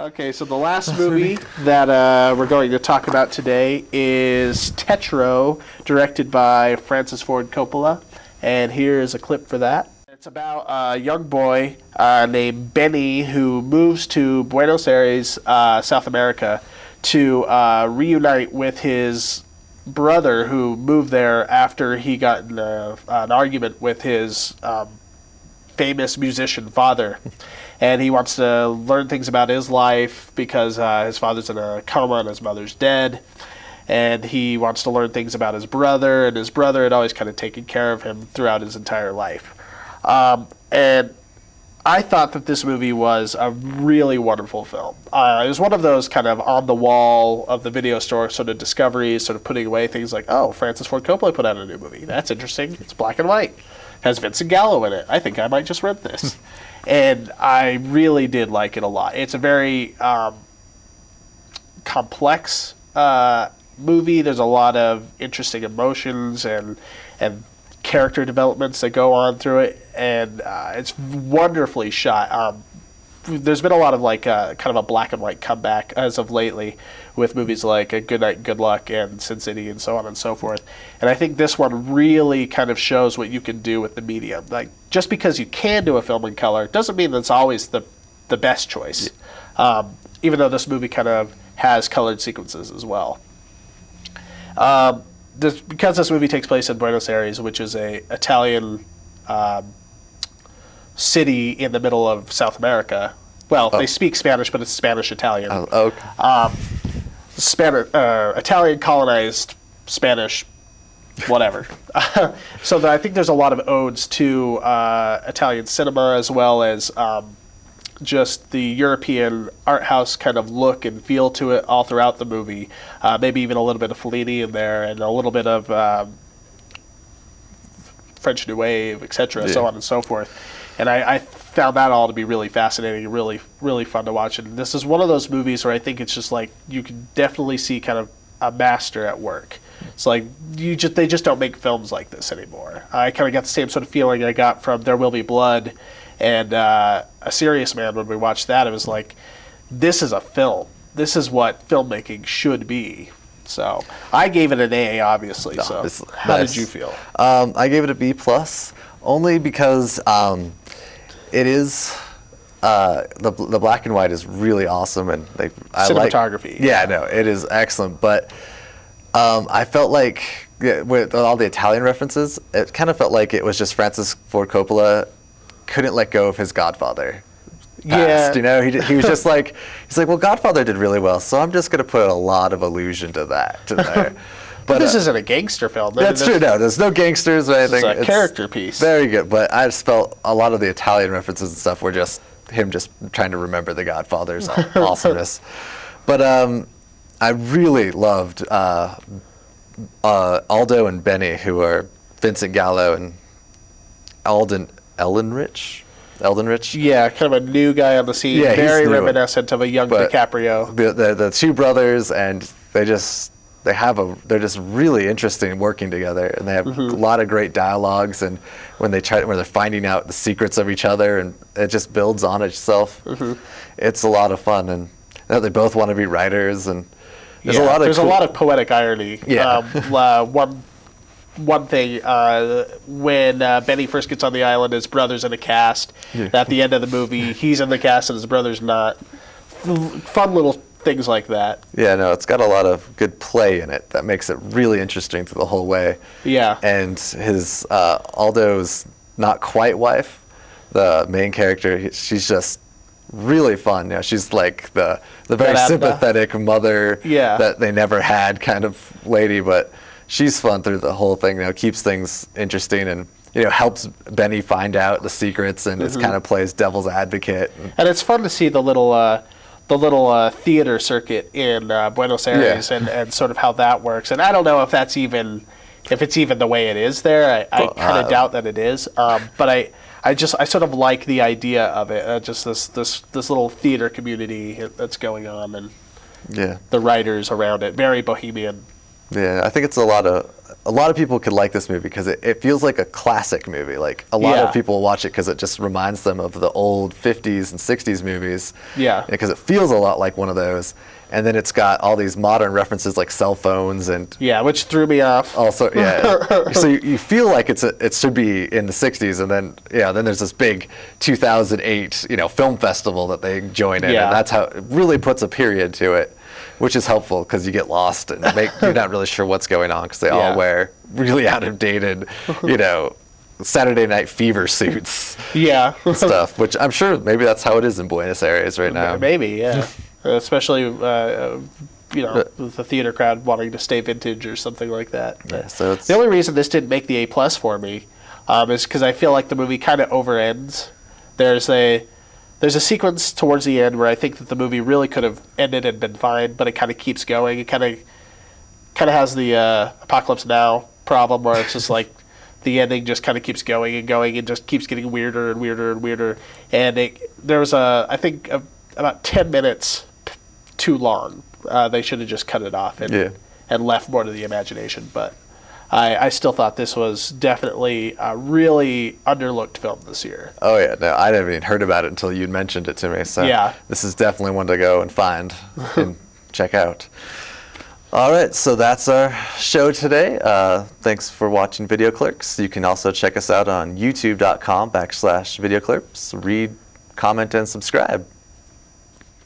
Okay, so the last movie that we're going to talk about today is Tetro, directed by Francis Ford Coppola, and here's a clip for that. It's about a young boy named Benny who moves to Buenos Aires, South America, to reunite with his brother who moved there after he got in an argument with his famous musician father. And he wants to learn things about his life because his father's in a coma and his mother's dead. And he wants to learn things about his brother, and his brother had always kind of taken care of him throughout his entire life. And I thought that this movie was a really wonderful film. It was one of those kind of on the wall of the video store sort of discoveries, sort of putting away things like, oh, Francis Ford Coppola put out a new movie. That's interesting. It's black and white. Has Vincent Gallo in it. I think I might just rent this. And I really did like it a lot. It's a very complex movie. There's a lot of interesting emotions and character developments that go on through it, and it's wonderfully shot. There's been a lot of kind of a black and white comeback as of lately with movies like Good Night, Good Luck and Sin City and so on and so forth. And I think this one really kind of shows what you can do with the medium. Like, just because you can do a film in color doesn't mean that's always the best choice. Even though this movie kind of has colored sequences as well. Because this movie takes place in Buenos Aires, which is a Italian city in the middle of South America. Well, they speak Spanish, but it's Spanish-Italian. Oh, okay. Italian colonized Spanish, whatever. So I think there's a lot of odes to Italian cinema, as well as just the European art house kind of look and feel to it all throughout the movie. Maybe even a little bit of Fellini in there, and a little bit of French New Wave, etc., so on and so forth. And I found that all to be really fascinating and really, really fun to watch. And this is one of those movies where I think it's just like you can definitely see kind of a master at work. It's like they just don't make films like this anymore. I kind of got the same sort of feeling I got from There Will Be Blood and A Serious Man when we watched that. It was like, this is a film. This is what filmmaking should be. So I gave it an A, obviously. So how did you feel? I gave it a B+, only because it is the black and white is really awesome, and cinematography. No, it is excellent. But I felt like with all the Italian references, it kind of felt like it was just Francis Ford Coppola couldn't let go of his Godfather past, he was just like, he's like, well, Godfather did really well, so I'm just going to put a lot of allusion to that to there. But this isn't a gangster film. That's true. No, there's no gangsters or anything. It's a character piece. Very good, but I just felt a lot of the Italian references and stuff were just him just trying to remember the Godfather's awesomeness. But I really loved Aldo and Benny, who are Vincent Gallo and Ehrenreich. Yeah, kind of a new guy on the scene. Yeah, very reminiscent of a young DiCaprio. The two brothers, and they're just really interesting working together, and they have a lot of great dialogues. And when they're finding out the secrets of each other, and it just builds on itself. It's a lot of fun, and they both want to be writers, and there's a lot of poetic irony. Yeah. One thing, when Benny first gets on the island, his brother's in a cast. At the end of the movie, he's in the cast and his brother's not. Fun little things like that. Yeah, no, it's got a lot of good play in it that makes it really interesting through the whole way. Yeah. And his Aldo's not quite wife, the main character, she's just really fun. She's like the very sympathetic mother that they never had kind of lady, but she's fun through the whole thing. Keeps things interesting and helps Benny find out the secrets, and it kind of plays devil's advocate. And it's fun to see the little theater circuit in Buenos Aires and sort of how that works. And I don't know if it's even the way it is there. I kind of doubt that it is. But I sort of like the idea of it. Just this little theater community that's going on, and the writers around it. Very bohemian. Yeah, I think it's a lot of people could like this movie because it feels like a classic movie. Like a lot of people watch it because it just reminds them of the old 50s and 60s movies. Yeah. Because it feels a lot like one of those. And then it's got all these modern references like cell phones and which threw me off. Also, so you feel like it should be in the 60s, and then then there's this big 2008 film festival that they join in, and that's how it really puts a period to it, which is helpful because you get lost and you're not really sure what's going on because they all wear really out of dated, Saturday Night Fever suits. Stuff, which I'm sure maybe that's how it is in Buenos Aires right now. Maybe, especially with the theater crowd wanting to stay vintage or something like that. So the only reason this didn't make the A+ for me is because I feel like the movie kind of overends. There's a sequence towards the end where I think that the movie really could have ended and been fine, but it kind of keeps going. It kind of has the Apocalypse Now problem where it's just like the ending just kind of keeps going and going and just keeps getting weirder and weirder and weirder. And there was I think about 10 minutes too long. They should have just cut it off and left more to the imagination. But I still thought this was definitely a really underlooked film this year. Oh yeah, no, I never even heard about it until you mentioned it to me. So this is definitely one to go and find and check out. All right, so that's our show today. Thanks for watching Videoclerks. You can also check us out on youtube.com/Videoclerks. Read, comment, and subscribe.